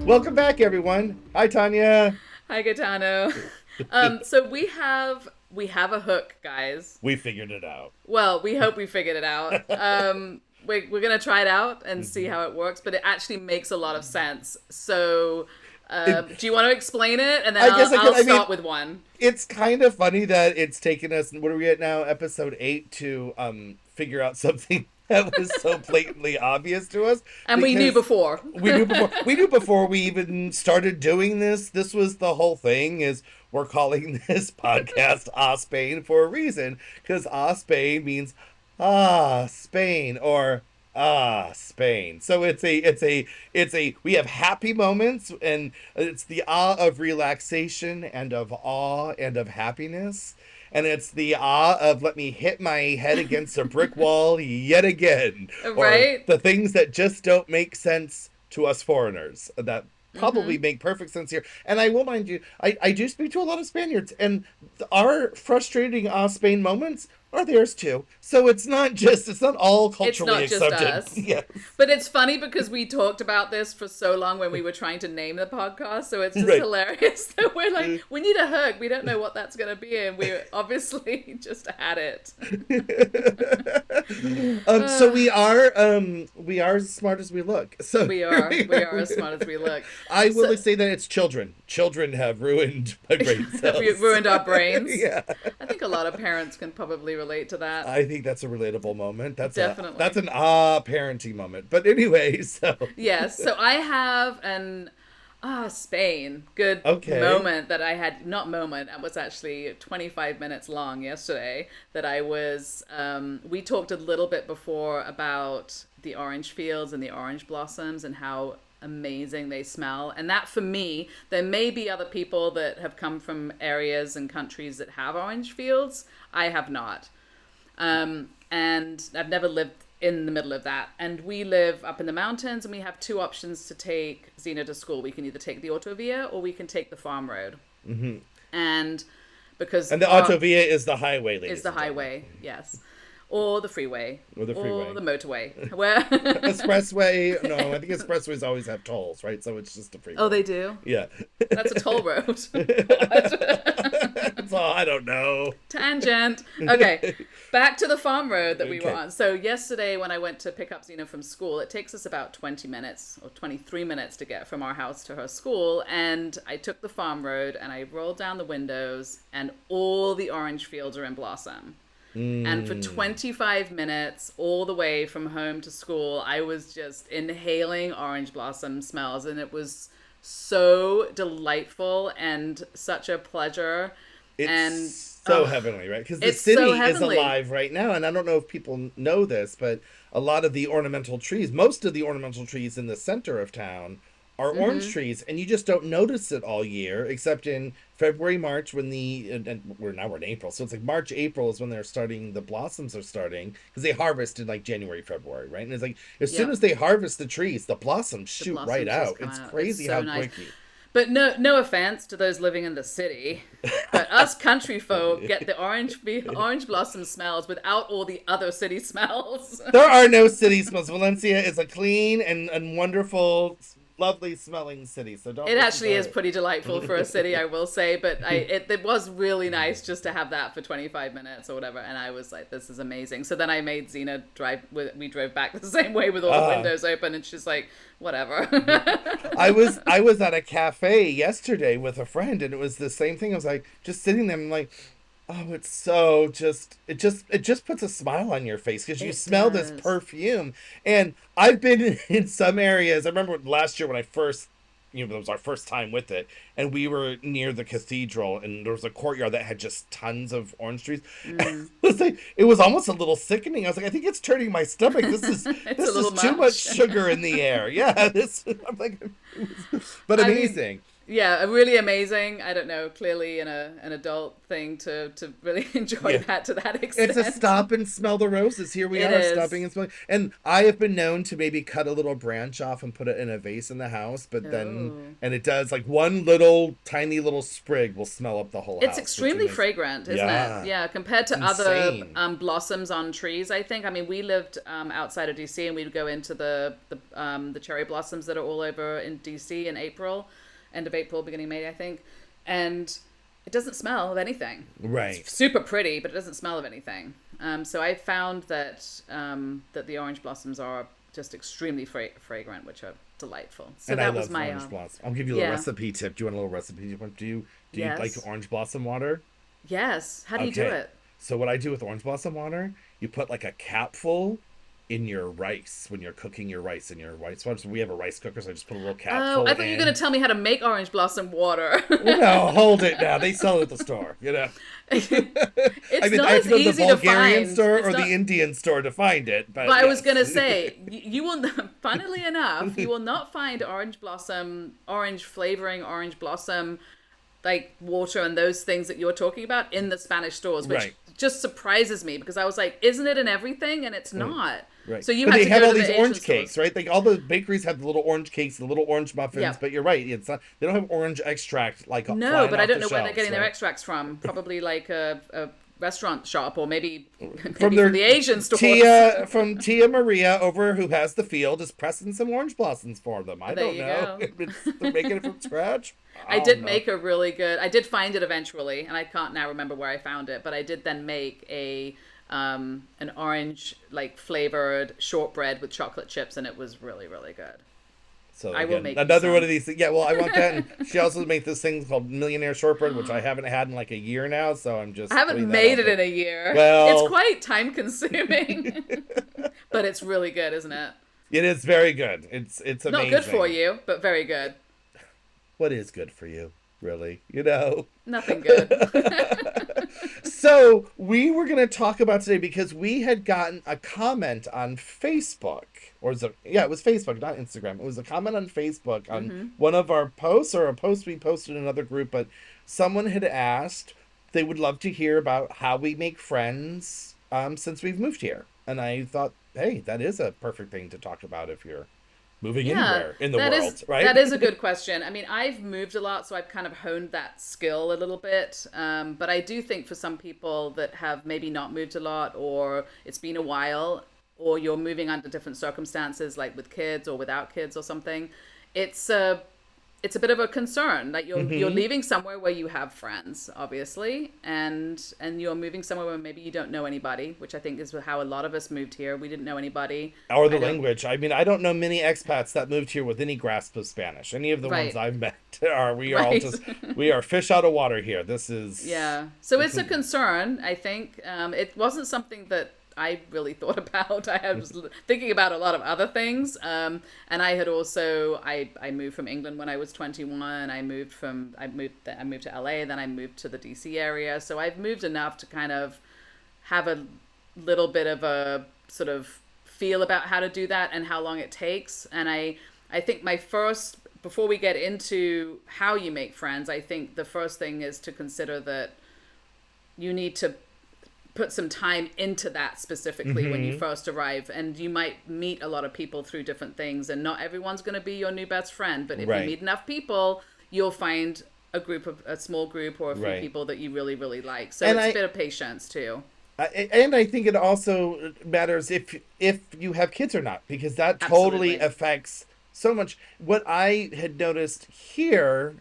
Welcome back, everyone. Hi, Tanya. Hi, Gaetano. So we have a hook, guys. We figured it out. Well, we hope we figured it out. We're gonna try it out and see Mhm. how it works, but it actually makes a lot of sense. So, It, do you want to explain it, and then I I'll guess I I'll could. I mean, start with one. it's kind of funny that it's taken us. What are we at now? Episode 8 to figure out something that was so blatantly obvious to us And we knew because before. we knew before. We knew before we even started doing this. This was the whole thing. Is we're calling this podcast "Ah Spain" for a reason because "Ah Spain" means Spain or Spain. So it's a we have happy moments and it's the of relaxation and of awe and of happiness. And it's the of let me hit my head against a brick wall yet again. Or Right? the things that just don't make sense to us foreigners that Mm-hmm. probably make perfect sense here. And I will mind you, I do speak to a lot of Spaniards, and our frustrating Spain moments are theirs too. So it's not all It's culturally not just accepted. us. Yes. But it's funny because we talked about this for so long when we were trying to name the podcast. So it's just Right. hilarious that we're like, we need a hook. We don't know what that's going to be. And we obviously just had it. So Uh, we are as smart as we look. So we here are. we We are as are. smart as we look. I So will say that it's children. Children have ruined my brain we cells. ruined our brains. Yeah. I think a lot of parents can probably relate to that. I think that's a relatable moment. That's Definitely. an parenting moment. But anyway, so Yes. So I have an Spain good okay. moment that I had, not moment, it was actually 25 minutes long yesterday that I was we talked a little bit before about the orange fields and the orange blossoms and how amazing they smell. And that for me, there may be other people that have come from areas and countries that have orange fields. I have not. And I've never lived in the middle of that. And we live up in the mountains, and we have two options to take Xena to school. We can either take the autovia or we can take the farm road. Hmm. And because And the our autovia is the highway, is ladies the and gentlemen, highway, yes, or the freeway, or the or freeway. the motorway. Where? Expressway. No, I think expressways always have tolls, right? So it's just a Oh, freeway. they do. Yeah. That's a toll road. God. So I don't know. Tangent. Okay, back to the farm road that we were Okay. on. So yesterday when I went to pick up Xena from school, it takes us about 20 minutes or 23 minutes to get from our house to her school. And I took the farm road and I rolled down the windows and all the orange fields are in blossom. And for Mm. 25 minutes, all the way from home to school, I was just inhaling orange blossom smells. And it was so delightful and such a pleasure. And It's so heavenly, right? Because the it's so city is heavenly. alive right now, and I don't know if people know this, but a lot of the ornamental trees, most of the ornamental trees in the center of town, are orange Hmm. trees, and you just don't notice it all year, except in February, March, when we're in April, so it's like March, April is when they're starting. The blossoms are starting because they harvest in like January, February, right? And it's like as soon Yep. as they harvest the trees, the blossoms The shoot right blossoms just out. come It's out. It's crazy so how nice. quickly. But no offense to those living in the city, but us country folk get the orange blossom smells without all the other city smells. There are no city smells. Valencia is a clean and wonderful, lovely smelling city. So don't It listen actually is to pretty delightful for a city, I will say. But it was really nice just to have that for 25 minutes or whatever. And I was like, this is amazing. So then I made Xena drive. We drove back the same way with all the uh windows open, and she's like, whatever. I was at a cafe yesterday with a friend, and it was the same thing. I was like just sitting there, and I'm like, oh, it's so it just puts a smile on your face because you It smell this does. perfume. And I've been in some areas. I remember last year when I first, it was our first time with it, and we were near the cathedral, and there was a courtyard that had just tons of orange trees. Mm. It was almost a little sickening. I was like, I think it's turning my stomach. This is It's a this is little too much much. sugar in the air. Yeah, this. I'm like, but I mean, amazing. Yeah, really amazing. I don't know, clearly an adult thing to really enjoy Yeah. that to that It's a extent. stop and smell the roses. Here we It are stopping is. and smelling. And I have been known to maybe cut a little branch off and put it in a vase in the house, but then, Oh. and it does like one little tiny little sprig will smell up the whole It's house, which extremely is, fragrant, isn't it? yeah, Yeah, compared it's to other insane. blossoms on trees, I think. I mean, we lived outside of DC, and we'd go into the cherry blossoms that are all over in DC in April, end of April, beginning of May, I think, and it doesn't smell of anything. Right. It's super pretty, but it doesn't smell of anything. So I found that that the orange blossoms are just extremely fragrant, which are delightful. So And I that was love my orange blossom. I'll give you a little yeah, recipe tip. Do you want a little recipe tip? Do you like yes, orange blossom water? yes. How do you do Okay. it? So what I do with orange blossom water, you put like a capful in your rice when you're cooking your rice in your rice. So we have a rice cooker, so I just put a little Oh, I capful thought you were going in. to tell me how to make orange blossom water. Well, no, hold it now. They sell it at the store, I It's mean, I not have as to go to the easy to Bulgarian find. store It's or the not. Indian store to find it, But but I was yes. going to say, you will, funnily enough, you will not find orange blossom, orange flavoring, orange blossom, like water and those things that you're talking about in the Spanish stores, which Right. just surprises me because I was like, isn't it in everything? And it's not. Right. So you But had they to have go all to these the Asian orange cakes, stores. right? Like all the bakeries have the little orange cakes, the little orange muffins, Yeah. but you're right. It's not, they don't have orange extract like No, flying but I off don't the know where they're shelves, getting their right? extracts from. Probably like a restaurant shop or maybe From maybe from their the Asian stores. Tia from Tia Maria over who has the field is pressing some orange blossoms for them. I There don't you know. go. They're making it from scratch. I I don't did know. make a really good. I did find it eventually, and I can't now remember where I found it. But I did then make a an orange like flavored shortbread with chocolate chips, and it was really really good. So I will again, make you another one of some. these things. Yeah, well, I want that. And she also makes this thing called Millionaire Shortbread, which I haven't had in like a year now. So I'm I just haven't putting that made out it there. in a year. It's Well, quite time consuming, but it's really good, isn't it? it is very good. It's Not good for amazing. you, but very good. What is good for you, really? Nothing good. So we were going to talk about today because we had gotten a comment on Facebook, or was it, yeah, it was Facebook, not Instagram. It was a comment on Facebook on Hmm. one of our posts or a post we posted in another group, but someone had asked they would love to hear about how we make friends since we've moved here. And I thought, hey, that is a perfect thing to talk about if you're moving Yeah, anywhere in the that is world, right? that is a good question. I mean, I've moved a lot, so I've kind of honed that skill a little bit. But I do think for some people that have maybe not moved a lot, or it's been a while, or you're moving under different circumstances, like with kids or without kids or something, it's a bit of a concern. Like you're Hmm. leaving somewhere where you have friends, obviously, and you're moving somewhere where maybe you don't know anybody, which I think is how a lot of us moved here. We didn't know anybody. Or the I don't. language. I mean, I don't know many expats that moved here with any grasp of Spanish. Any of the ones Right. I've met are we are all Right. just we are fish out of water here. This is Yeah. So it's it's a concern, I think. It wasn't something that I really thought about. I was thinking about a lot of other things. And I had also, I moved from England when I was 21. I moved to LA, then I moved to the DC area. So I've moved enough to kind of have a little bit of a sort of feel about how to do that and how long it takes. And I think my first, before we get into how you make friends, I think the first thing is to consider that you need to put some time into that specifically when you hmm first arrive, and you might meet a lot of people through different things, and not everyone's going to be your new best friend, but if you right, meet enough people, you'll find a small group or a few right. people that you really really like. So And it's a bit of patience too. I think it also matters if you have kids or not because that totally Absolutely. affects so much. What I had noticed here,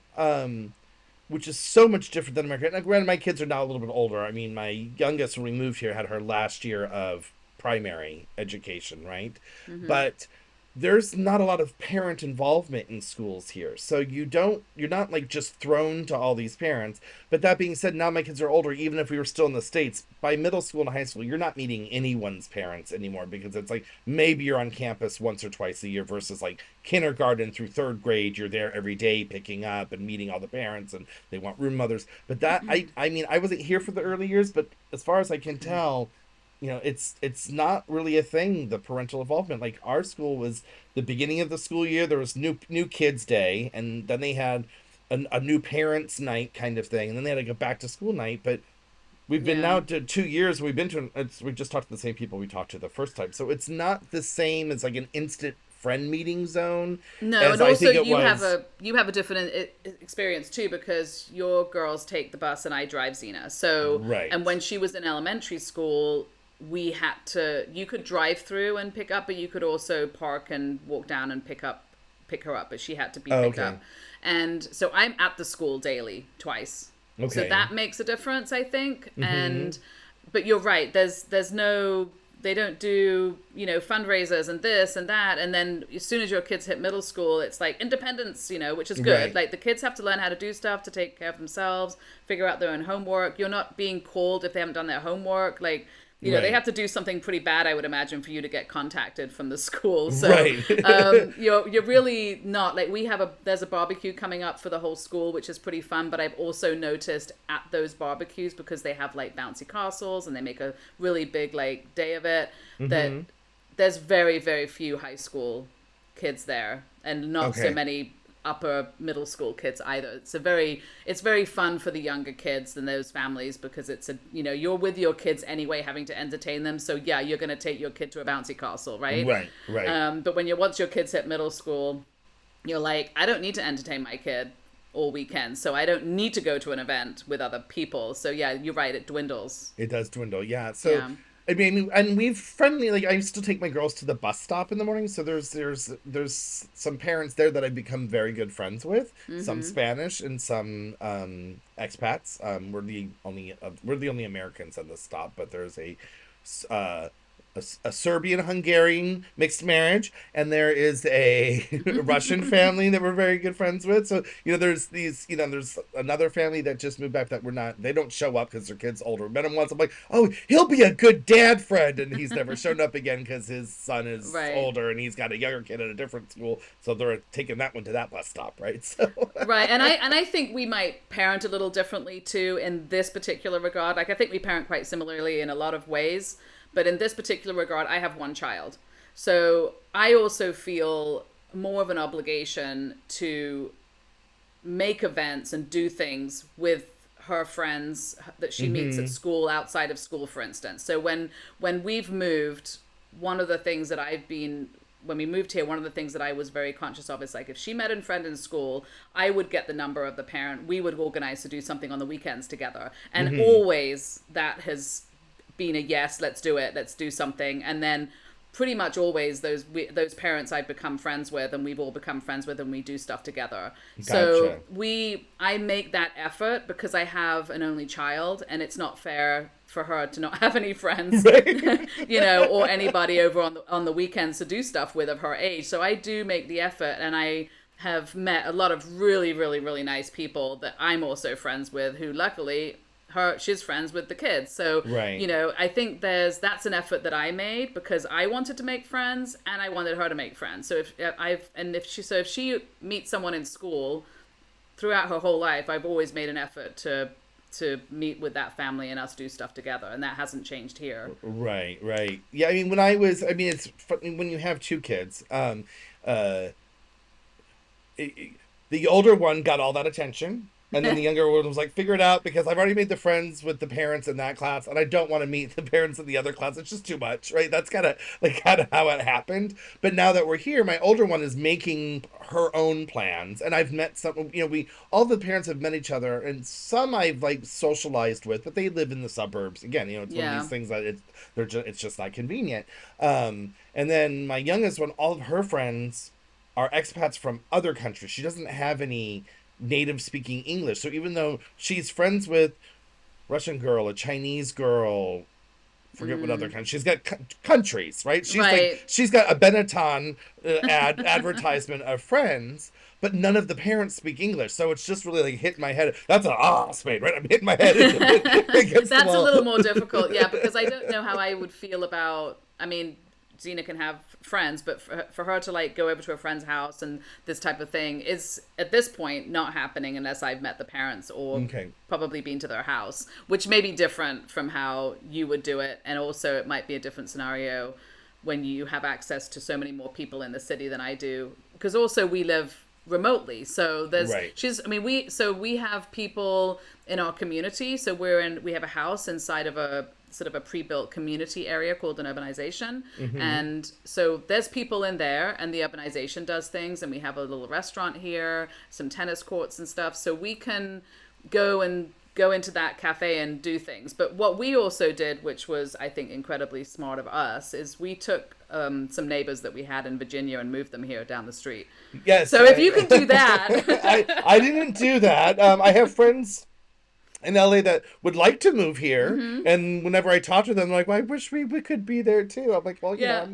which is so much different than America. Now, granted, my kids are now a little bit older. I mean, my youngest, when we moved here, had her last year of primary education, right? Hmm. But there's not a lot of parent involvement in schools here. So you're not like just thrown to all these parents. But that being said, now my kids are older, even if we were still in the States, by middle school and high school, you're not meeting anyone's parents anymore because it's like maybe you're on campus once or twice a year versus like kindergarten through third grade, you're there every day picking up and meeting all the parents and they want room mothers. But I mean, I wasn't here for the early years, but as far as I can tell, it's not really a thing, the parental involvement. Like our school was the beginning of the school year, there was new kids day, and then they had a new parents' night kind of thing, and then they had like a back to school night. But we've been Yeah. now to 2 years. We've been to we just talked to the same people we talked to the first time, so it's not the same as like an instant friend meeting zone No, as and I also think it was. you have a different experience too because your girls take the bus and I drive Xena. So, and Right. when she was in elementary school, we had to you could drive through and pick up, but you could also park and walk down and pick her up, but she had to be Oh, picked okay. up. And so I'm at the school daily twice. So Okay. that makes a difference, I think. Mm-hmm. And but you're right. There's no they don't do fundraisers and this and that, and then as soon as your kids hit middle school it's like independence, which is good. Right. Like the kids have to learn how to do stuff, to take care of themselves, figure out their own homework. You're not being called if they haven't done their homework. Like they have Right. to do something pretty bad, I would imagine, for you to get contacted from the school. So Right. you're really not like there's a barbecue coming up for the whole school, which is pretty fun. But I've also noticed at those barbecues, because they have like bouncy castles and they make a really big like day of it, that Mm-hmm. there's very very few high school kids there, and not so Okay. many upper middle school kids either. It's very fun for the younger kids and those families, because it's you're with your kids anyway, having to entertain them. So yeah, you're going to take your kid to a bouncy castle, right? Right. Right. But when you once your kids hit middle school, you're like, I don't need to entertain my kid all weekend, so I don't need to go to an event with other people. So yeah, you're right, it dwindles. It does dwindle, yeah. So, Yeah. I mean, and we've friendly like I still take my girls to the bus stop in the morning. So there's some parents there that I've become very good friends with. Some Mm-hmm. Spanish and some expats. We're the only Americans at the stop, but there's uh, a Serbian Hungarian mixed marriage, and there is a Russian family that we're very good friends with. So there's there's another family that just moved back that we're not. They don't show up because their kid's older. Met him once. I'm like, oh, he'll be a good dad friend, and he's never shown up again because his son is Right. older and he's got a younger kid at a different school. So they're taking that one to that bus stop, right? So Right, and I think we might parent a little differently too in this particular regard. Like I think we parent quite similarly in a lot of ways, but in this particular regard, I have one child, so I also feel more of an obligation to make events and do things with her friends that she meets at hmm school, outside of school, for instance. So when we've moved, one of the things that I've been when we moved here, one of the things that I was very conscious of is like if she met a friend in school, I would get the number of the parent. We would organize to do something on the weekends together, and hmm always that has been a yes. Let's do it. Let's do something, and then pretty much always those parents I've become friends with, and we've all become friends with, and we do stuff together. So Gotcha. I make that effort because I have an only child, and it's not fair for her to not have any friends, Right. or anybody over on the weekends to do stuff with of her age. So I do make the effort, and I have met a lot of really, really, really nice people that I'm also friends with, who luckily she's friends with the kids. So Right. I think that's an effort that I made because I wanted to make friends and I wanted her to make friends. So if she meets someone in school, throughout her whole life I've always made an effort to meet with that family and us do stuff together, and that hasn't changed here. Right, right. Yeah, it's when you have two kids. Uh, the older one got all that attention, and then the younger one was like, figure it out because I've already made the friends with the parents in that class, and I don't want to meet the parents in the other class. It's just too much, right? That's kind of how it happened. But now that we're here, my older one is making her own plans, and I've met some. We all the parents have met each other, and some I've like socialized with, but they live in the suburbs. Again, it's one of Yeah. these things that it's just not convenient. And then my youngest one, all of her friends are expats from other countries. She doesn't have any native speaking English. So even though she's friends with Russian girl, a Chinese girl, forget what other Mm. country, she's got countries, right? Right. She's got a Benetton advertisement of friends, but none of the parents speak English. So it's just really like hitting my head. That's an spade, right? I'm hitting my head against the That's a wall. little more difficult, yeah, because I don't know how I would feel about. I mean, Xena can have friends, but for her to like go over to a friend's house and this type of thing is at this point not happening unless I've met the parents or Okay. probably been to their house, which may be different from how you would do it, and also it might be a different scenario when you have access to so many more people in the city than I do, because also we live remotely. So there's Right. she's I mean we have people in our community. So we have a house inside of a sort of a pre-built community area called an urbanization. Mm-hmm. And so there's people in there, and the urbanization does things, and we have a little restaurant here, some tennis courts and stuff. So we can go into that cafe and do things. But what we also did, which was I think incredibly smart of us, is we took some neighbors that we had in Virginia and moved them here down the street. Yes, So if you can do that, I didn't do that. I have friends in LA that would like to move here, mm-hmm. and whenever I talk to them, they're like, well, I wish we could be there too. I'm like, well, Yeah.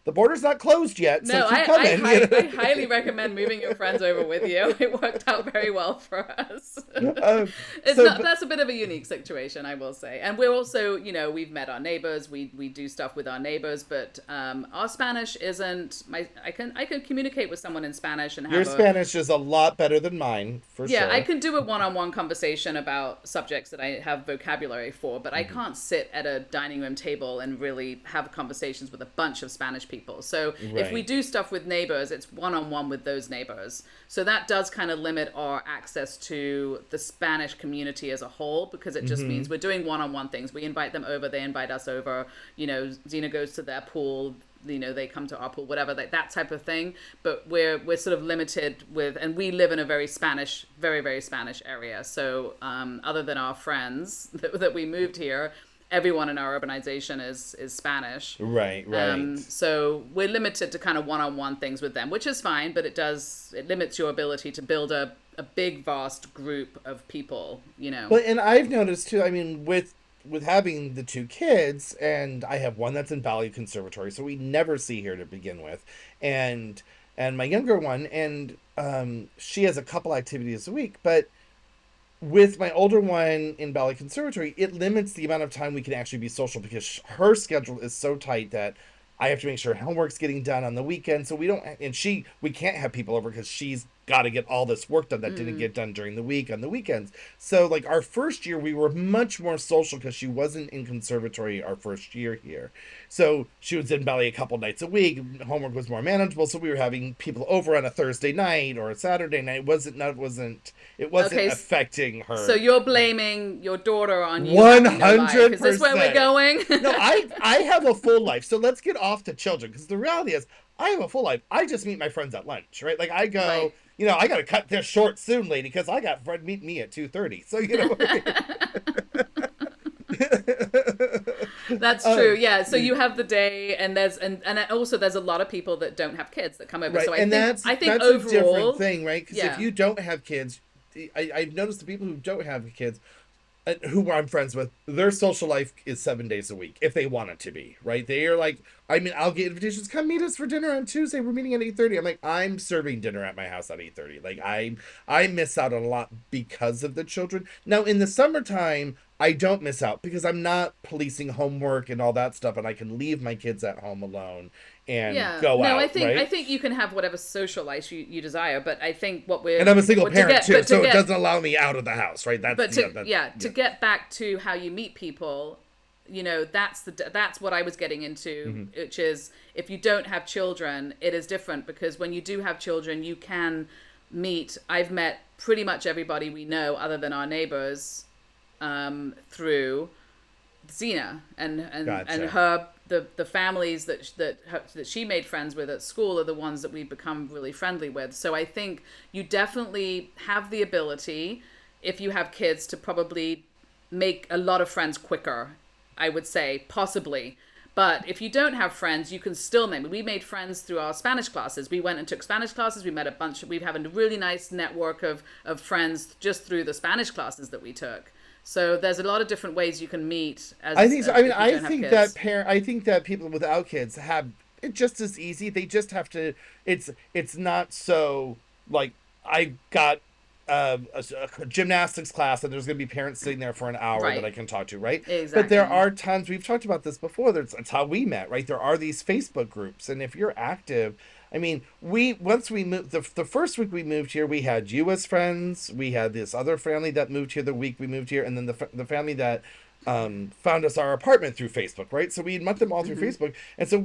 the border's not closed yet, so No, keep coming. I highly recommend moving your friends over with you. It worked out very well for us. That's a bit of a unique situation, I will say. And we're also, we've met our neighbors. We do stuff with our neighbors, but our Spanish isn't I can communicate with someone in Spanish and Your have Spanish is a lot better than mine, for yeah, sure. I can do a one-on-one conversation about subjects that I have vocabulary for, but I Mm-hmm. can't sit at a dining room table and really have conversations with a bunch of Spanish people. So if we Right. do stuff with neighbors, it's one-on-one with those neighbors. So that does kind of limit our access to the Spanish community as a whole, because it just means we're doing one-on-one things. We invite them over, they invite us over. Xena goes to their pool, they come to our pool, whatever, like that type of thing. But we're sort of limited with, and we live in a very Spanish, very, very Spanish area. So other than our friends that we moved here, everyone in our urbanization is Spanish. Right, right. So we're limited to kind of one-on-one things with them, which is fine, but it limits your ability to build a big, vast group of people. Well, and I've noticed too, I mean, with having the two kids, and I have one that's in Valley Conservatory, so we never see her to begin with, and my younger one, and she has a couple activities a week, but with my older one in Valley Conservatory, it limits the amount of time we can actually be social, because her schedule is so tight that I have to make sure homework's getting done on the weekend. So we can't have people over because she's got to get all this work done that didn't get done during the week on the weekends. So like our first year, we were much more social because she wasn't in conservatory our first year here. So she was in Valley a couple nights a week. Homework was more manageable. So we were having people over on a Thursday night or a Saturday night. It wasn't Okay, affecting her. so you're blaming your daughter on you having no life. 100%. Is this where we're going? No, I have a full life. So let's get off to children, because the reality is I have a full life. I just meet my friends at lunch, right? Like I go, Right. I got to cut this short soon, lady, because I got friend meet me at 2:30. So That's true. Yeah. So you have the day, and also there's a lot of people that don't have kids that come over. Right, So and I think that's overall, a different thing, right? Because yeah. if you don't have kids, I've noticed the people who don't have kids, who I'm friends with, their social life is 7 days a week if they want it to be, right? They are like, I mean, I'll get invitations, come meet us for dinner on Tuesday. We're meeting at 8:30. I'm like, I'm serving dinner at my house at 8:30. Like I miss out on a lot because of the children. Now in the summertime, I don't miss out because I'm not policing homework and all that stuff, and I can leave my kids at home alone and Yeah. go No, out. I Right? think you can have whatever social life you desire, but I think what we're And I'm a single what- to parent get- too, but to so it get- doesn't allow me out of the house, right? but to get back to how you meet people, that's what I was getting into, which is if you don't have children, it is different, because when you do have children, you can meet. I've met pretty much everybody we know other than our neighbors through Xena and Gotcha. her the families that she made friends with at school are the ones that we've become really friendly with. So I think you definitely have the ability, if you have kids, to probably make a lot of friends quicker, I would say, possibly. But if you don't have friends, you can still make. We made friends through our Spanish classes. We went and took Spanish classes. We met we have a really nice network of friends just through the Spanish classes that we took. So there's a lot of different ways you can meet. I think so. I mean, if you don't have kids. I think that people without kids have it just as easy. They just have to. It's not so like I got a gymnastics class and there's going to be parents sitting there for an hour Right. that I can talk to, right? Exactly. But there are times we've talked about this before. That's how we met, right? There are these Facebook groups, and if you're active. I mean, once we moved the first week we moved here, we had you as friends. We had this other family that moved here the week we moved here, and then the family that found us our apartment through Facebook, right? So we met them all through Facebook, and so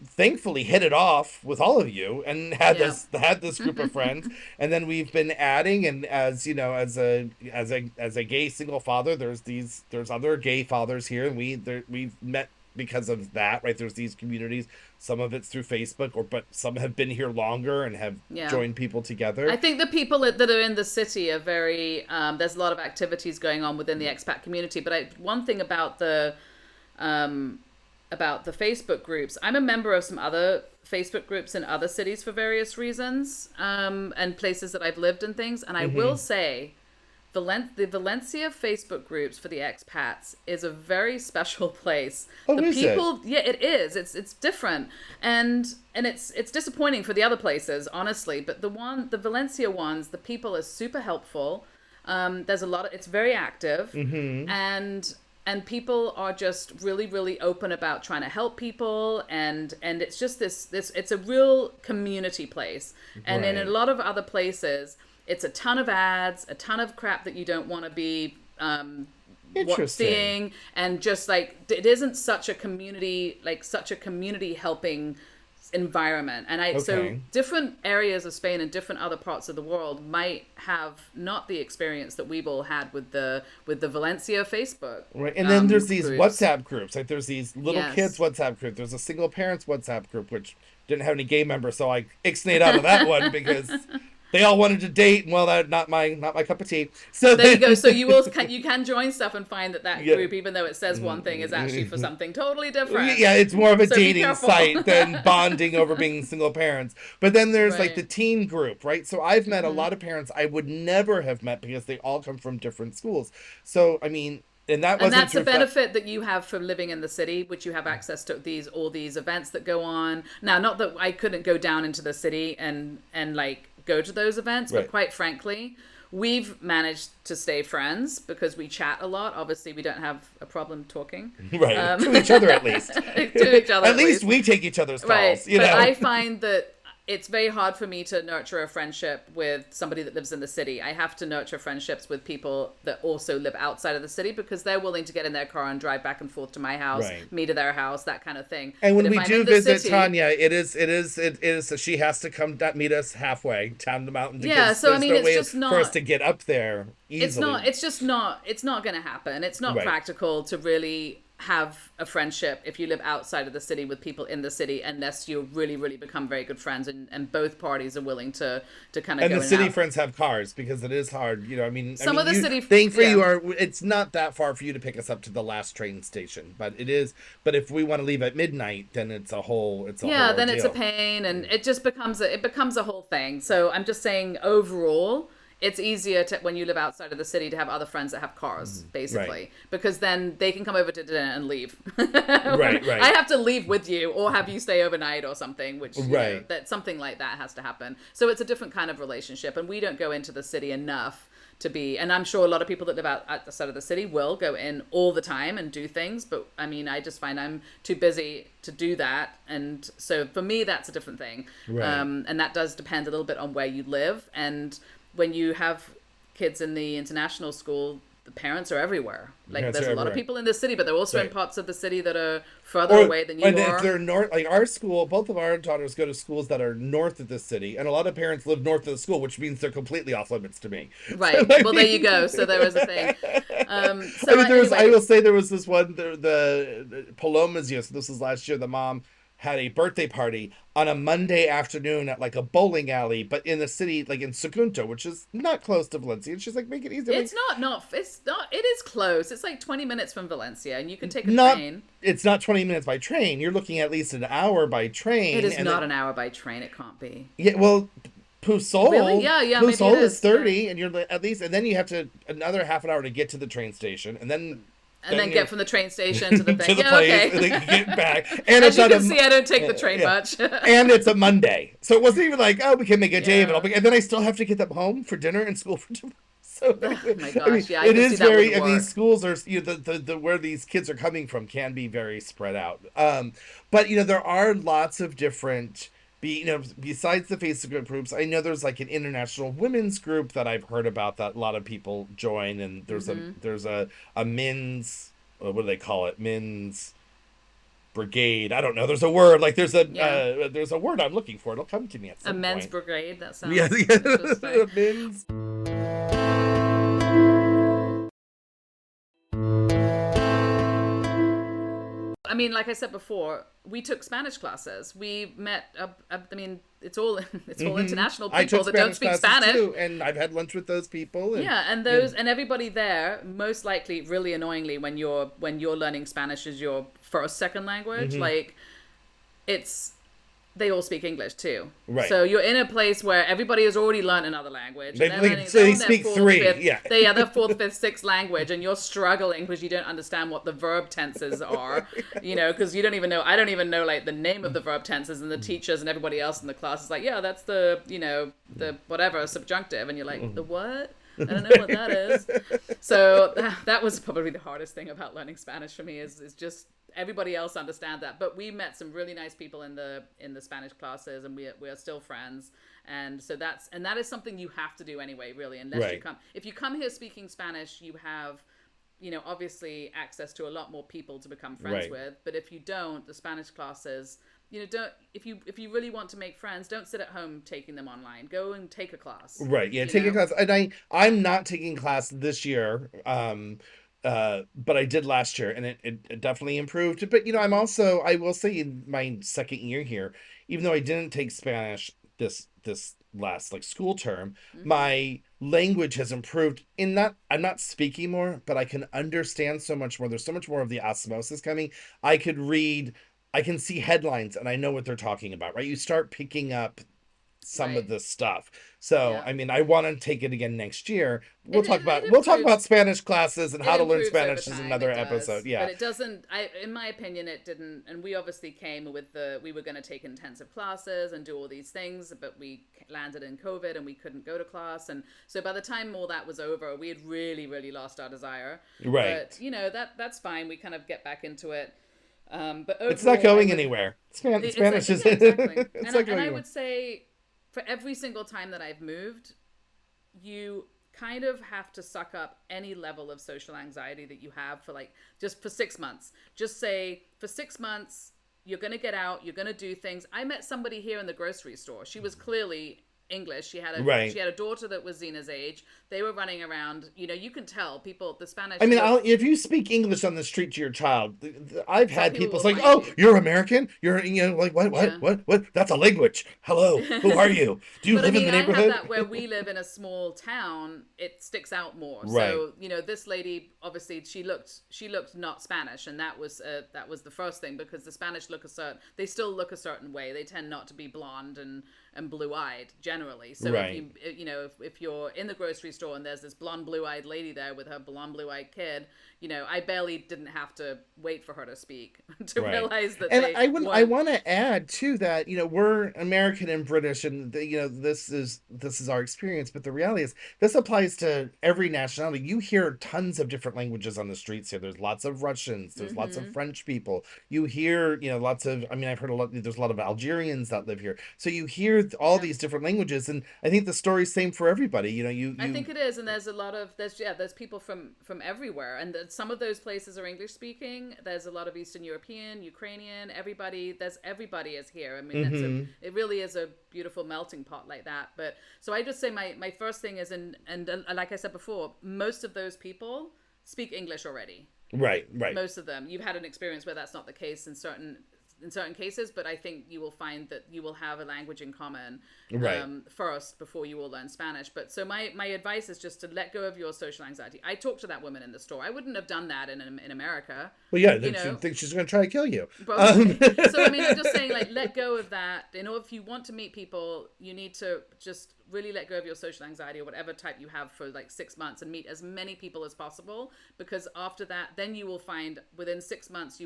thankfully hit it off with all of you and Yeah. had this group of friends, and then we've been adding. And as you know, as a gay single father, there's other gay fathers here, and we've met because of that, right? There's these communities. Some of it's through Facebook, but some have been here longer and have Yeah. joined people I together. think the people that are in the city are very. There's a lot of activities going on within the expat community. But one thing um, about the Facebook groups, I'm a member of some other Facebook groups in other cities for various reasons, and places that I've lived and things. And I will Hmm. say, the Valencia Facebook groups for the expats is a very special place. Oh, The is it? people, yeah, it is. It's different, and it's disappointing for the other places, honestly. But the Valencia ones, the people are super helpful. There's a lot of, it's very active, Hmm. and people are just really open about trying to help people, and it's just this it's a real community place. And in a Right. lot of other places, it's a ton of ads, a ton of crap that you don't want to be Interesting. seeing, and just like it isn't such a community, like such a community helping environment. And I so Okay. different areas of Spain and different other parts of the world might have not the experience that we've all had with the Valencia Facebook Right. And then there's these groups. WhatsApp groups. Like there's these little kids Yes. WhatsApp group. There's a single parents WhatsApp group, which didn't have any gay members, so I ixnayed out of that one because they all wanted to date, and well, that not my cup of tea. So There you go. then, So you can join stuff and find that yeah. group, even though it says one thing, is actually for something totally different. Yeah, it's more of a So be dating careful. site than bonding over being single parents. But then there's like the Right. teen group, right? So I've met a lot of parents I would never have met because they all come from different schools. So I mean, and that And wasn't that's the through. benefit that you have from living in the city, which you have access to all these events that go on. Now, not that I couldn't go down into the city and like go to those events, but Right. quite frankly, we've managed to stay friends because we chat a lot. Obviously, we don't have a problem talking Right. To each other at least. to each other At at least least. we take each other's Right. calls, you But know. I find that it's very hard for me to nurture a friendship with somebody that lives in the city. I have to nurture friendships with people that also live outside of the city because they're willing to get in their car and drive back and forth to my house, Right. me to their house, that kind of thing. And But when if we I'm do in the visit city, Tanya, it is she has to come meet us halfway down the mountain yeah, because so I there's mean, no it's way just for us not to get up there it's easily. not it's just not it's not going to happen. It's not Right. practical to really have a friendship if you live outside of the city with people in the city, unless you really become very good friends, and both parties are willing to kind of And go the in and city out. friends have cars because it is hard, you know. Some of the You city, thankfully yeah. you are. It's not that far for you to pick us up to the last train station, but it is. But if we want to leave at midnight, then it's a whole Yeah, then it's a ordeal. pain, and it becomes a whole thing. So I'm just saying, overall, it's easier to, when you live outside of the city, to have other friends that have cars, Right, basically, because then they can come over to dinner and leave. right, I right, have to leave with you, or have you stay overnight or something, which right. that something like that has to happen. So it's a different kind of relationship, and we don't go into the city enough to be, and I'm sure a lot of people that live outside of the city will go in all the time and do things, but I mean, I just find I'm too busy to do that, and so for me that's a different thing. Right. And that does depend a little bit on where you live, and when you have kids in the international school, the parents are everywhere. Like, Parents there's are a lot of everywhere. people in the city, but they're also in Right. parts of the city that are further Or away than you and if are. they're north, like our school, both of our daughters go to schools that are north of the city, and a lot of parents live north of the school, which means they're completely off limits to me. So, Right. Well, there you go. So there is a thing. I So mean, there was. I anyway, will say there was this one. The Palomas year. So this was last year. The mom had a birthday party on a Monday afternoon at like a bowling alley, but in the city, like in Sagunto, which is not close to Valencia. And she's like, make it easy. I'm like, it's not, it is close. It's like 20 minutes from Valencia, and you can take a not. train. It's not 20 minutes by train. You're looking at least an hour by It train, is and not then an hour by train. It can't be. yeah, well, Really? Pusol, Yeah, maybe it Pusol is is. Yeah. 30, and you're at least, and then you have to another half an hour to get to the train station, and And then then you're get from the train station to the to thing. the Yeah, place, okay. and then you get back, and As it's you not can see, I don't take the train yeah, much. and it's a Monday, so it wasn't even like, oh, we can make a day of it. Yeah. And then I still have to get them home for dinner and school for tomorrow. So Oh my I mean, gosh, yeah, I it can see is that very, wouldn't and these work. schools are, the where these kids are coming from can be very spread out. But there are lots of different, besides the Facebook groups, I know there's like an international women's group that I've heard about that a lot of people join, and there's a men's, what do they call it? Men's brigade. I don't know. There's a word like Yeah. there's a word I'm looking for. It'll come to me at A some men's point. brigade. That Yeah, sounds interesting. yeah. Men's. I mean, like I said before, we took Spanish classes. We met. I mean, it's all it's all international I took people that don't Spanish speak classes Spanish. too, and I've had lunch with those people, and Yeah, and you know, those and everybody there, most likely, really annoyingly, when you're learning Spanish as your first second language, like it's they all speak English too. right. So you're in a place where everybody has already learned another language, and they're They on their speak fourth, three. fifth, Yeah. their fourth, fifth, sixth language, and you're struggling because you don't understand what the verb tenses are, because you don't even know. I don't even know like the name of the verb tenses, and the teachers and everybody else in the class is like, yeah, that's the whatever subjunctive, and you're like, the what? I don't know what that is. So that was probably the hardest thing about learning Spanish for me is just everybody else understand that. But we met some really nice people in the Spanish classes, and we are still friends. And so that is something you have to do anyway, really, unless you Right. come if you come here speaking Spanish, you have obviously access to a lot more people to become friends Right. with. But if you don't, the Spanish classes, don't if you really want to make friends, don't sit at home taking them online. Go and take a class. Right. Yeah. You Taking know. class, and I'm not taking class this year. But I did last year, and it definitely improved. But I'm Mm-hmm. also, I will say, in my second year here, even though I didn't take Spanish this last like school term, Mm-hmm. my language has improved in that I'm not speaking more, but I can understand so much more. There's so much more of the osmosis coming. I could read, I can see headlines, and I know what they're talking about, right? You start picking up some of Right. this stuff. So, Yeah. I mean, I want to take it again next year. It We'll talk about improves. Spanish classes and It how to learn improves over Spanish is time. another It episode. does, Yeah. but it doesn't. In my opinion, it didn't. And we obviously came with we were going to take intensive classes and do all these things, but we landed in COVID and we couldn't go to class. And so by the time all that was over, we had really, really lost our desire. But Right. that's fine. We kind of get back into it. But It's not overall, I going would. anywhere. It's like Spanish is yeah, exactly. it's And I, not and going I anywhere. would say for every single time that I've moved, you kind of have to suck up any level of social anxiety that you have for like just for 6 months. Just say for 6 months, you're going to get out, you're going to do things. I met somebody here in the grocery store. She was clearly English. She Right. had a daughter that was Zena's age. They were running around. You can tell people the I Spanish mean, look. if you speak English on the street to your child, I've Some had people people will say, find "Oh, you. you're American? You're like Yeah. what? That's a language. Hello, who are you? Do you But I live in mean, the I have neighborhood?" that where we live in a small town, it sticks out more. Right. So this lady obviously she looked not Spanish, and that was the first thing because the Spanish look a certain they still look a certain way. They tend not to be blonde and blue eyed generally. So if Right. you if you're in the grocery store and there's this blonde blue eyed lady there with her blonde blue eyed kid, I barely didn't have to wait for her to speak to Right. realize that And they I weren't. want to add too that we're American and British, and this is our experience, but the reality is this applies to every nationality. You hear tons of different languages on the streets here. There's lots of Russians, there's lots of Mm-hmm. French people. You hear, lots of, I mean, I've heard there's a lot of Algerians that live here. So you hear all Yeah. these different languages, and I think the story's same for everybody. I think it is, and there's a lot of there's people from everywhere, and some of those places are English speaking. There's a lot of Eastern European, Ukrainian, everybody is here. I mean, hmm it really is a beautiful melting pot like that. But so I just say my first thing is, and like I said before, most of those people speak English already. Right, right, Most of them, you've had an experience where that's not the case in certain cases, but I think you will find that you will have a language in common right. first before you will learn Spanish. But so my advice is just to let go of your social anxiety. I talked to that woman in the store. I wouldn't have done that in America, Well, yeah, you then she know, thinks she's going to try to kill you. probably. So I mean, I'm just saying, like, let go of that. If you want to meet people, you need to just really let go of your social anxiety or whatever type you have for like 6 months and meet as many people as possible. Because after that, then you will find within 6 months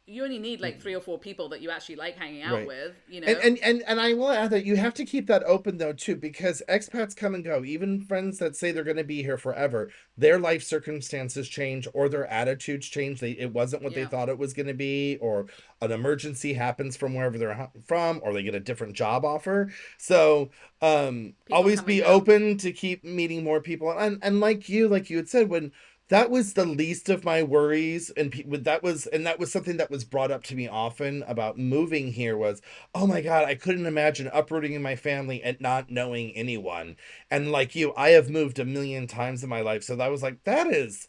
you only need like three or four people that you actually like hanging out Right. with, And I will add that you have to keep that open though too, because expats come and go. Even friends that say they're going to be here forever, their life circumstances change or their attitudes change. It wasn't what they Yeah. thought it was going to be, or an emergency happens from wherever they're from, or they get a different job offer. So People always come and be go. open to keep meeting more people. And like you had said, when that was the least of my worries, and that was something that was brought up to me often about moving here was, oh my god, I couldn't imagine uprooting in my family and not knowing anyone. And like you, I have moved a million times in my life, so that was like, that is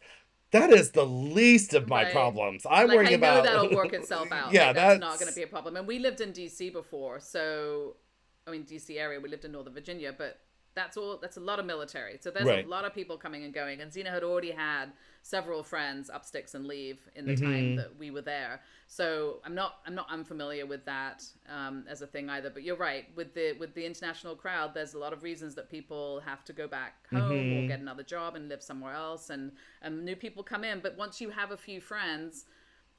the least of my Right. problems. I'm Like worrying I know about that'll work itself out. yeah, Like that's not going to that's be a problem. And we lived in DC before, so I mean DC area. We lived in Northern Virginia, but that's all. That's a lot of military. So there's a right. lot of people coming and going. And Zena had already had several friends up sticks and leave in the time Hmm. that we were there. So I'm not unfamiliar with that as a thing either. But you're right, with the international crowd, there's a lot of reasons that people have to go back home or Hmm. get another job and live somewhere else, and new people come in. But once you have a few friends,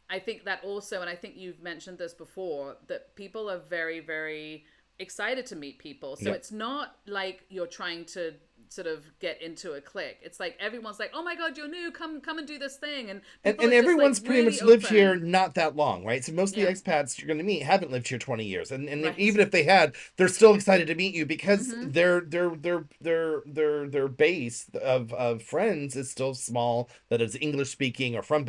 I think that also, and I think you've mentioned this before, that people are very, very excited to meet people. So Yep. it's not like you're trying to sort of get into a clique. It's like everyone's like, "Oh my God, you're new. Come and do this thing," and people And are just like everyone's pretty really much lived here open. not that long, right? So most of the Yeah. expats you're going to meet haven't lived here 20 years, and Right. even if they had, they're still excited to meet you because Mm-hmm. their base of friends is still small, that is English speaking or from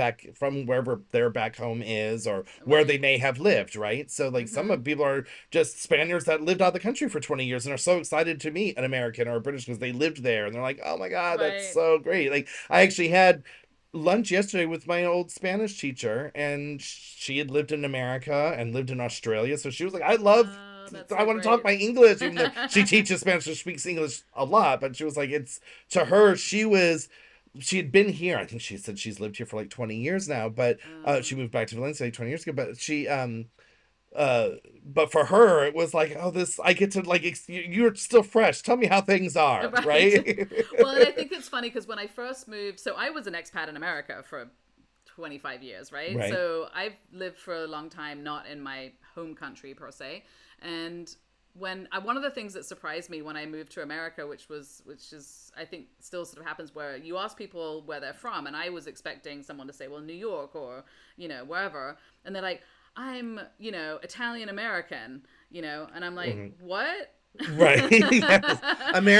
wherever their back home is or where they Right. may have lived, right? So like some Mm-hmm. of people are just Spaniards that lived out of the country for 20 years and are so excited to meet an American or a British because they lived there and they're like, oh my God, that's Right. so great. Like I actually had lunch yesterday with my old Spanish teacher, and she had lived in America and lived in Australia. So she was like, Oh, that's I so want to talk great. my English, even though she teaches Spanish, so she speaks English a lot. But she was like, it's to her, she had been here. I think she said she's lived here for like 20 years now, but she moved back to Valencia like 20 years ago. But uh, but for her, it was like, oh, this, I get to like, you're still fresh. Tell me how things are, Right. right? Well, and I think it's funny because when I first moved, so I was an expat in America for 25 years, right? Right. So I've lived for a long time, not in my home country per se. And one of the things that surprised me when I moved to America, which is, I think still sort of happens where you ask people where they're from. And I was expecting someone to say, well, New York or, wherever. And they're like, I'm, Italian American, and I'm like, Mhm. what? Right. Yes.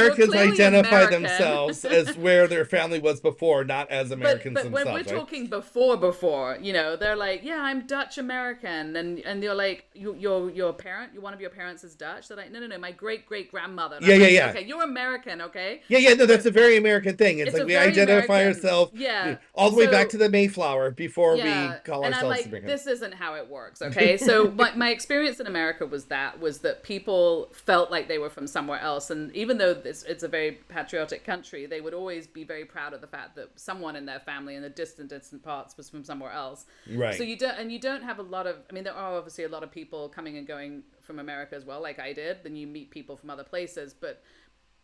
You're Americans clearly identify American. themselves as where their family was before, not as Americans But when we're themselves, right? talking before, they're like, yeah, I'm Dutch American, and you're like, your parent, one of your parents is Dutch. They're like, no, my great grandmother, and Yeah, I'm yeah, like, yeah. okay, you're American, okay, Yeah, yeah, no, that's but a very American thing. It's it's like a we very identify American, ourselves yeah. all the way back So to the Mayflower before we yeah, call and I'm ourselves like, American. this isn't how it works, okay? So my experience in America was that people felt like they were from somewhere else, and even though it's a very patriotic country, they would always be very proud of the fact that someone in their family in the distant parts was from somewhere else. So Right. you don't have a lot of. I mean, there are obviously a lot of people coming and going from America as well, like I did. Then you meet people from other places, but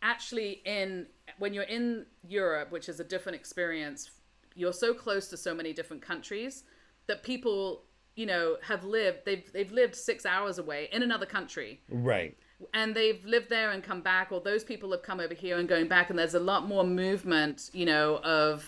actually in when you're in Europe, which is a different experience, you're so close to so many different countries that people, have lived they've lived 6 hours away in another country, Right. and they've lived there and come back, or those people have come over here and going back, and there's a lot more movement,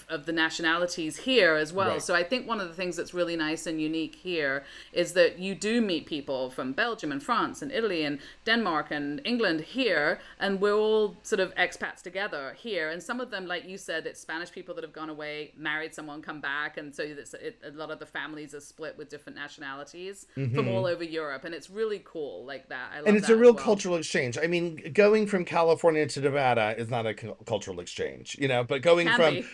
of the nationalities here as well. Right. So I think one of the things that's really nice and unique here is that you do meet people from Belgium and France and Italy and Denmark and England here, and we're all sort of expats together here. And some of them, like you said, it's Spanish people that have gone away, married someone, come back, and so a lot of the families are split with different nationalities from all Hmm. over Europe, and it's really cool like that. I And love it's a that as real well. cultural exchange. I mean, going from California to Nevada is not a cultural exchange, but going Can from be.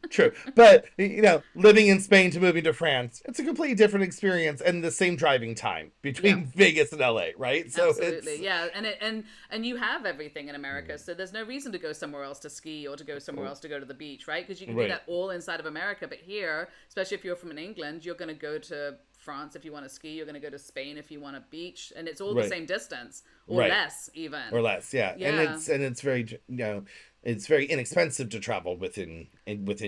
true, but living in Spain to moving to France, it's a completely different experience and the same driving time Yeah, between Vegas and LA, right? So it's absolutely. Yeah, and you have everything in America, so there's no reason to go somewhere else to ski or to go somewhere else to go to the beach, right? Because you can do right, that all inside of America. But here, especially if you're from England, you're going to go to France if you want to ski. You're going to go to Spain if you want a beach, and it's all the right, same distance or right. less Or even. less, yeah. And Yeah, it's very it's very inexpensive to travel within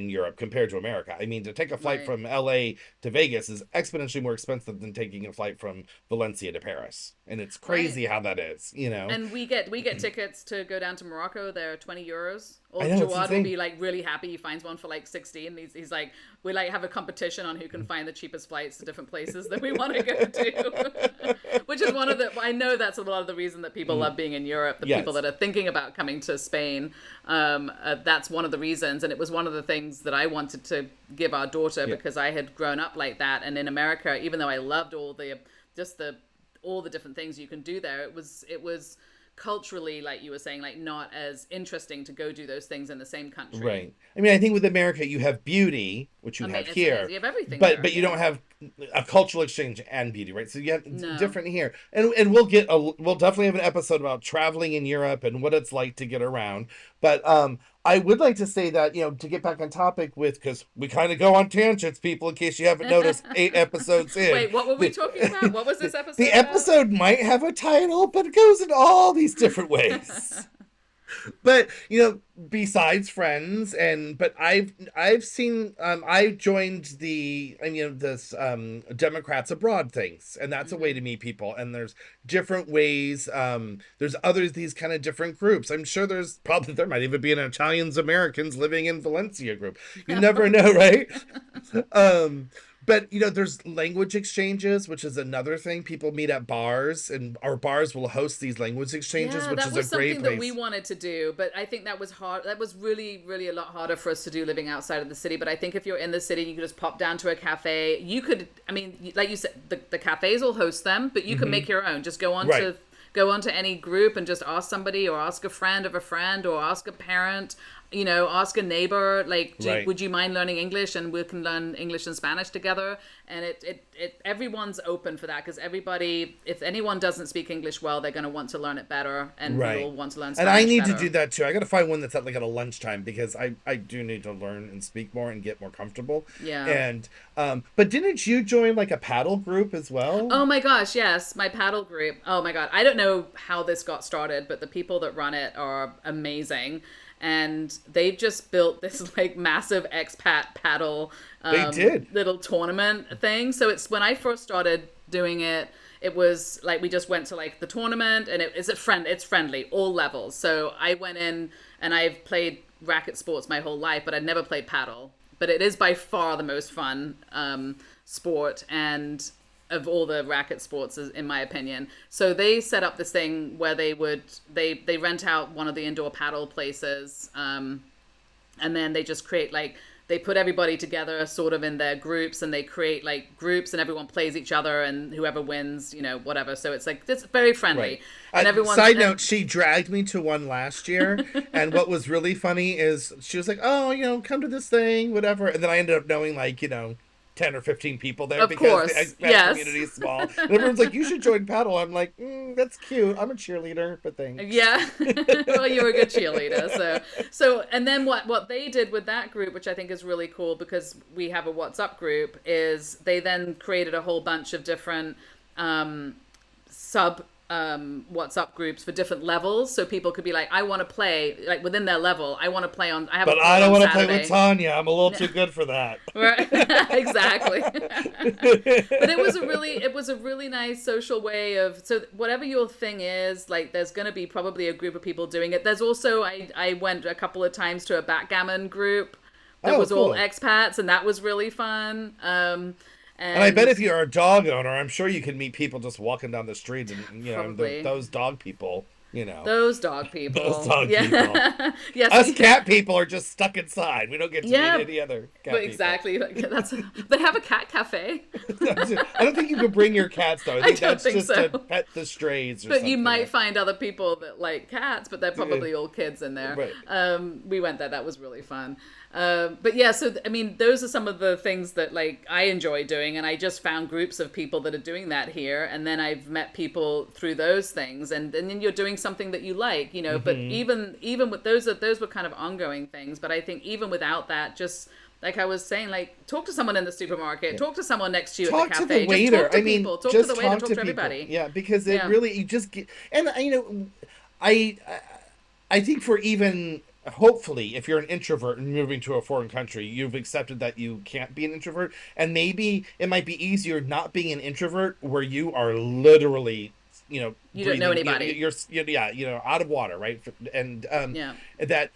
Europe compared to America. I mean, to take a flight right. from LA to Vegas is exponentially more expensive than taking a flight from Valencia to Paris, and it's Right. crazy how that is. And we get tickets to go down to Morocco. They're €20. I Or know it's Jawad will insane. be like really happy. He finds one for like 16. He's like, we like have a competition on who can find the cheapest flights to different places that we want to go to. which is one of the, I know that's a lot of the reason that people love being in Europe, the people Yes. that are thinking about coming to Spain. That's one of the reasons. And it was one of the things that I wanted to give our daughter Yeah. because I had grown up like that. And in America, even though I loved just the, all the different things you can do there, it was culturally, like you were saying, like not as interesting to go do those things in the same country. Right. I mean, I think with America you have beauty, which you I mean, have here, you have everything but there. you don't Yeah. have a cultural exchange and beauty, right? So you have No. different here, and we'll definitely have an episode about traveling in Europe and what it's like to get around. But I would like to say that to get back on topic with because we kind of go on tangents, people. In case you haven't noticed, 8 episodes in, Wait, what were we talking about? What was this the episode about? episode might have a title, but it goes in all these different ways. But besides friends but I've seen I joined the this Democrats abroad things, and that's a way Hmm. to meet people, and there's different ways. There's others, these kind of different groups. I'm sure there might even be an Italians Americans living in Valencia group. You never know, right? um but there's language exchanges, which is another thing. People meet at bars, and our bars will host these language exchanges, Yeah, which that is a was great something that we place. wanted to do, but I think that was hard. That was really, really a lot harder for us to do living outside of the city. But I think if you're in the city, you could just pop down to a cafe. You could, I mean, like you said, the cafes will host them, but you can make your own. Just Right. go onto any group and just ask somebody, or ask a friend of a friend, or ask a parent. Ask a neighbor, like, Right. would you mind learning English, and we can learn English and Spanish together. And everyone's open for that, because everybody, if anyone doesn't speak English well, they're going to want to learn it better, and Right. you'll want to learn And I Spanish need to better. do that too. I got to find one that's at a lunchtime, because I do need to learn and speak more and get more comfortable. Yeah. And but didn't you join like a paddle group as well? Oh my gosh, yes, my paddle group. Oh my god, I don't know how this got started, but the people that run it are amazing, and they've just built this like massive expat paddle They did. little tournament thing. So it's when I first started doing it, it was like we just went to like the tournament, and it's friendly, all levels. So I went in, and I've played racket sports my whole life, but I'd never played paddle. But it is by far the most fun sport, and of all the racket sports, in my opinion. So they set up this thing where they rent out one of the indoor paddle places, and then they just create like, they put everybody together sort of in their groups, and they create like groups, and everyone plays each other, and whoever wins, whatever. So it's like, it's very friendly. Right. And everyone's Side note, she dragged me to one last year, and what was really funny is she was like, "Oh, come to this thing, whatever," and then I ended up knowing 10 or 15 people there, of because course, the expat yes. community is small. And everyone's like, "You should join paddle." I'm like, "That's cute. I'm a cheerleader, but thanks." Yeah. Well, you were a good cheerleader. So and then what they did with that group, which I think is really cool, because we have a WhatsApp group, is they then created a whole bunch of different sub WhatsApp groups for different levels, so people could be like, I want to play, like within their level, I want to play on, I have a But call I don't on want to play with Saturday. Tanya. I'm a little too good for that. Right. Exactly. But it was a really nice social way of, so whatever your thing is, like, there's going to be probably a group of people doing it. There's also, I went a couple of times to a backgammon group that Oh, was all cool. expats, and that was really fun. And I bet And if you're a dog owner, I'm sure you can meet people just walking down the street, and probably those dog people, those dog people. those dog people. Yeah. Yes. Us cat people are just stuck inside. We don't get to Yeah, meet any other cat but people. exactly. Like, they have a cat cafe. I don't think you can bring your cats though. I think don't that's think just so. to pet the strays or But something. you might Like. find other people that like cats, but they're probably all kids in there. Right. We went there. That was really fun. But yeah, so I mean, those are some of the things that like I enjoy doing, and I just found groups of people that are doing that here, and then I've met people through those things, and then you're doing something that you like, But even with those were kind of ongoing things. But I think even without that, just like I was saying, like, talk to someone in the supermarket, talk to someone next to you Talk at to the cafe, the waiter. just talk to I mean, people, talk just to the waiter, talk to people. everybody. Yeah, because it Yeah. really you just get, and I I think for even hopefully if you're an introvert and moving to a foreign country, you've accepted that you can't be an introvert, and maybe it might be easier not being an introvert where you are literally You don't know breathing, anybody. you're yeah, out of water, right? And Yeah. that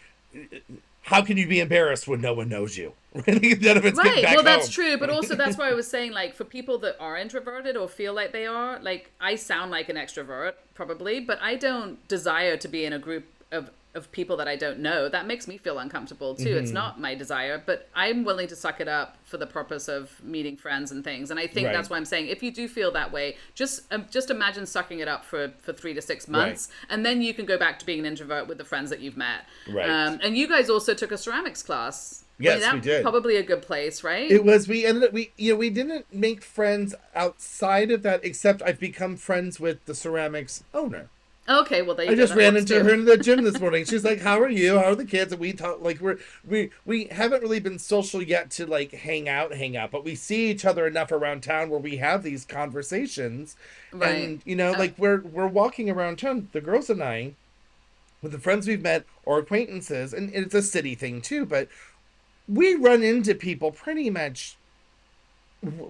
how can you be embarrassed when no one knows you? None of it's getting Right. back Well, that's home. true. But also, that's why I was saying, like, for people that are introverted or feel like they are, like, I sound like an extrovert, probably, but I don't desire to be in a group of people that I don't know. That makes me feel uncomfortable, too. It's Hmm. not my desire, but I'm willing to suck it up for the purpose of meeting friends and things. And I think Right. that's why I'm saying, if you do feel that way, just imagine sucking it up for 3 to 6 Right. months, and then you can go back to being an introvert with the friends that you've met. Right. And you guys also took a ceramics class. I mean, Yes, we that's did. probably a good place, right? It was, we ended up, we didn't make friends outside of that, except I've become friends with the ceramics owner. Okay, well there I you go. just That ran works into too. her in the gym this morning. She's like, "How are you? How are the kids?" And we talk like we haven't really been social yet to like hang out, but we see each other enough around town where we have these conversations. Right. And like we're walking around town, the girls and I, with the friends we've met or acquaintances, and it's a city thing too, but we run into people pretty much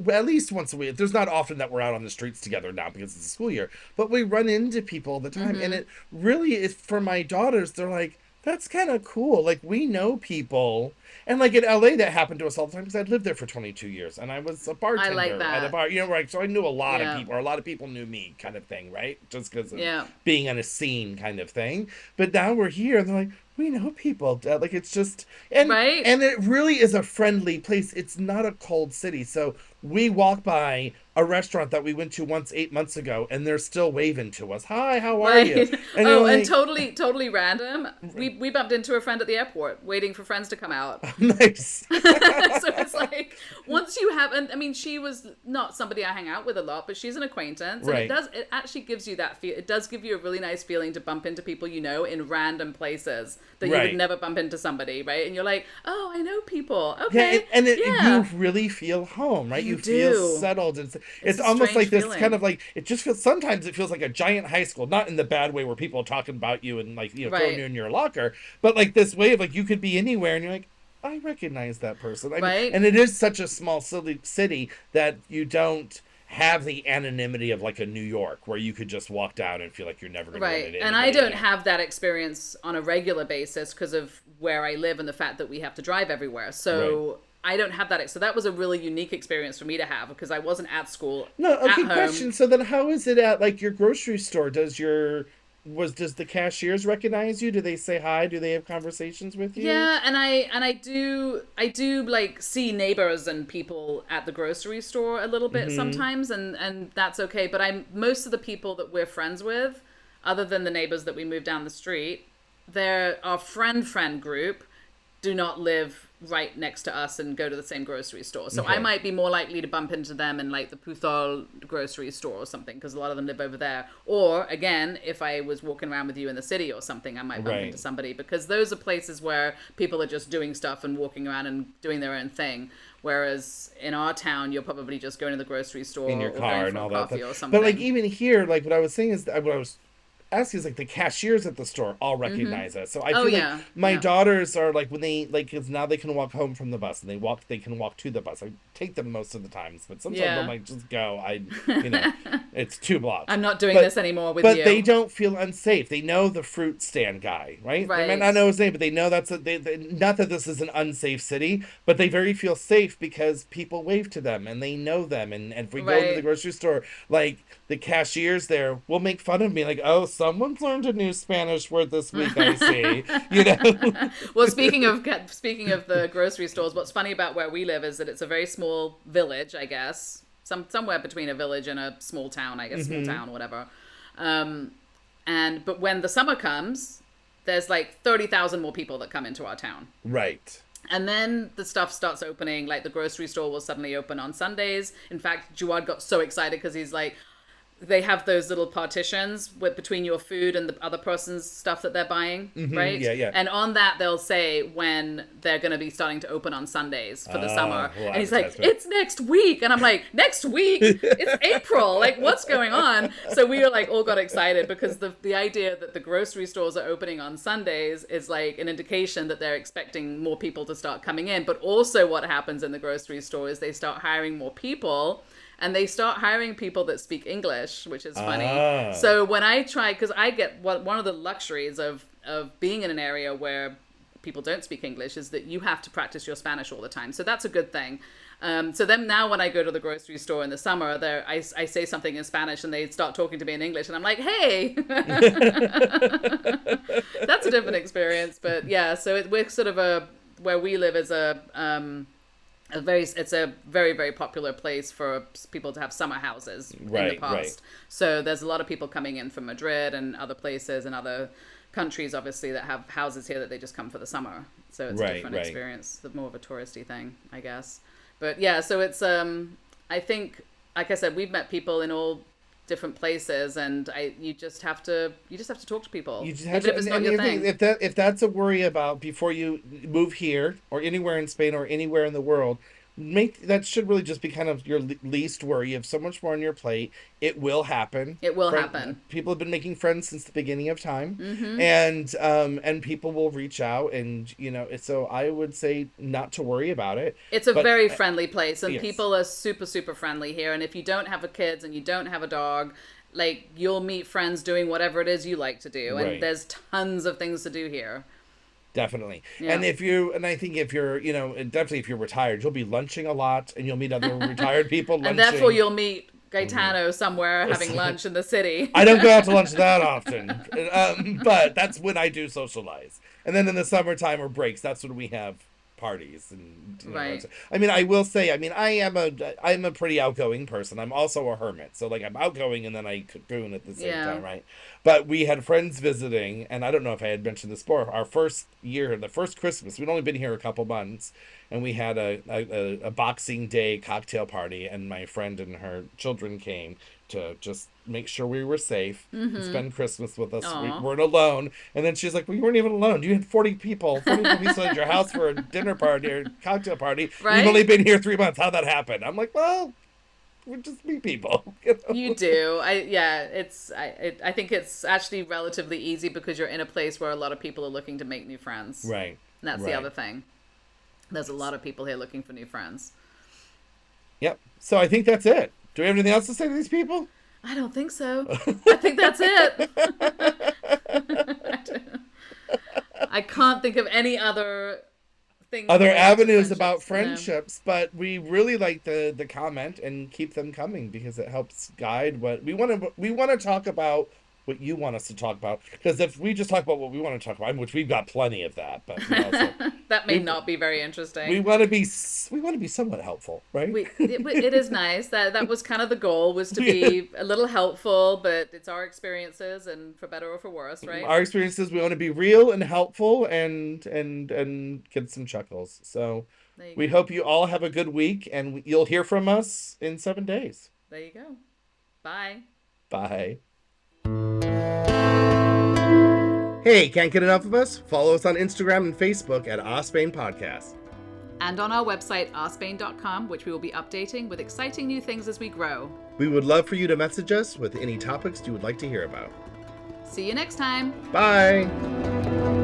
at least once a week. There's not often that we're out on the streets together now because it's a school year, but we run into people all the time. And Mm-hmm. it really is for my daughters. They're like, that's kind of cool. Like, we know people. And like in LA, that happened to us all the time because I'd lived there for 22 years and I was a I like bartender at a that. bar, right? So I knew a lot of Yeah. people, or a lot of people knew me, kind of thing, right? Just because of Yeah. being on a scene, kind of thing. But now we're here and they're like, we know people. Like, it's just, Right? and it really is a friendly place. It's not a cold city. So we walk by a restaurant that we went to once 8 months ago, and they're still waving to us. Hi, how are you? Right. And you're Oh, and like, totally random. We bumped into a friend at the airport waiting for friends to come out. nice. So it's like once you have, and I mean, she was not somebody I hang out with a lot, but she's an acquaintance, and Right. it actually gives you that feel. It does give you a really nice feeling to bump into people you know in random places that you would Right. never bump into somebody, right? And you're like, oh, I know people. Yeah, Okay, you yeah, really feel home, right? you You feel do. settled. It's It's a almost strange like this kind feeling, of like, it just feels, sometimes it feels like a giant high school, not in the bad way where people are talking about you and like, throwing right? you in your locker, but like this way of like, you could be anywhere and you're like, I recognize that person. I mean, Right? and it is such a small city that you don't have the anonymity of like a New York where you could just walk down and feel like you're never going to run Right. into And I anybody don't there. have that experience on a regular basis because of where I live and the fact that we have to drive everywhere. Right. So I don't have that. So that was a really unique experience for me to have because I wasn't at school, No, at okay, home. question. So then how is it at like your grocery store? Does the cashiers recognize you? Do they say hi? Do they have conversations with you? Yeah, and I do like see neighbors and people at the grocery store a little bit Mm-hmm. sometimes, and that's okay. But I'm most of the people that we're friends with, other than the neighbors that we moved down the street, they're our friend group do not live right next to us and go to the same grocery store. So I Okay. might be more likely to bump into them in like the Puthol grocery store or something because a lot of them live over there. Or again, if I was walking around with you in the city or something, I might bump into Right. somebody because those are places where people are just doing stuff and walking around and doing their own thing. Whereas in our town, you're probably just going to the grocery In store your or car going and for a all that. coffee or But like something. even here, like what I was saying is what I was asking is like the cashiers at the store all recognize us. So I Oh feel like yeah, my yeah, daughters are like when they like because now they can walk home from the bus and they can walk to the bus. I take them most of the times, but sometimes I'm yeah. like just go. You know it's 2 blocks. I'm not doing But this anymore with but they you. don't feel unsafe. They know the fruit stand guy, right? They might not Right, know his name, but they know not that this is an unsafe city, but they very feel safe because people wave to them and they know them. And if we go into the right. grocery store, like the cashiers there will make fun of me, like, "Oh, someone's learned a new Spanish word this week. I see." You know. Well, speaking of the grocery stores, what's funny about where we live is that it's a very small village, I guess, somewhere between a village and a small town, I guess, small Hmm. town, whatever. Um, and but when the summer comes, there's like 30,000 more people that come into our town. Right. And then the stuff starts opening, like the grocery store will suddenly open on Sundays. In fact, Juad got so excited because he's like, they have those little partitions with between your food and the other person's stuff that they're buying, right? Yeah. Yeah. And on that they'll say when they're going to be starting to open on Sundays for the summer. Little And he's like, advertisement. "It's next week." And I'm like, "Next week? It's April. Like what's going on?" So we were like all got excited because the idea that the grocery stores are opening on Sundays is like an indication that they're expecting more people to start coming in. But also what happens in the grocery store is they start hiring more people and they start hiring people that speak English, which is funny. Ah. So when I try, because I get one of the luxuries of being in an area where people don't speak English is that you have to practice your Spanish all the time. So that's a good thing. So then now when I go to the grocery store in the summer, I say something in Spanish and they start talking to me in English, and I'm like, hey, that's a different experience. But yeah, so we're sort of where we live is it's a very, very popular place for people to have summer houses in the past. Right. So there's a lot of people coming in from Madrid and other places and other countries, obviously, that have houses here that they just come for the summer. So it's a different experience, more of a touristy thing, I guess. But yeah, so it's I think, like I said, we've met people in all different places, and you just have to talk to people. You just have to, if it's not your thing. If that's a worry about before you move here or anywhere in Spain or anywhere in the world, that should really just be kind of your least worry. You have so much more on your plate. It will happen. It will happen. People have been making friends since the beginning of time, mm-hmm. and people will reach out, and so I would say not to worry about it. It's a very friendly place, and yes. People are super, super friendly here. And if you don't have kids and you don't have a dog, like, you'll meet friends doing whatever it is you like to do, and there's tons of things to do here. Definitely. Yeah. And I think if you're, definitely if you're retired, you'll be lunching a lot, and you'll meet other retired people lunching. And therefore you'll meet Gaetano somewhere having lunch in the city. I don't go out to lunch that often, but that's when I do socialize. And then in the summertime or breaks, that's when we have parties. And right. I mean, I will say, I'm a pretty outgoing person. I'm also a hermit, so like I'm outgoing and then I cocoon at the same time, right? But we had friends visiting, and I don't know if I had mentioned this before. Our first year, the first Christmas, we'd only been here a couple months, and we had a Boxing Day cocktail party, and my friend and her children came to just make sure we were safe, mm-hmm. and spend Christmas with us. We weren't alone. And then she's like, well, you weren't even alone. You had 40 people at your house for a dinner party or cocktail party. Right? You've only been here 3 months. How'd that happen? I'm like, well, we just meet people. You do. I think it's actually relatively easy because you're in a place where a lot of people are looking to make new friends. Right. And that's the other thing. There's a lot of people here looking for new friends. Yep. So I think that's it. Do we have anything else to say to these people? I don't think so. I think that's it. I can't think of any other things. Other avenues about friendships, but we really like the comment, and keep them coming because it helps guide what we want to talk about. What you want us to talk about, because if we just talk about what we want to talk about, which we've got plenty of that, but that may not be very interesting. We want to be somewhat helpful, right? It is nice that was kind of the goal, was to be a little helpful, but it's our experiences, and for better or for worse, right? Our experiences. We want to be real and helpful, and get some chuckles. So we hope you all have a good week, and you'll hear from us in 7 days. There you go. Bye. Bye. Hey, can't get enough of us? Follow us on Instagram and Facebook at Ospain Podcast. And on our website, ospain.com, which we will be updating with exciting new things as we grow. We would love for you to message us with any topics you would like to hear about. See you next time. Bye.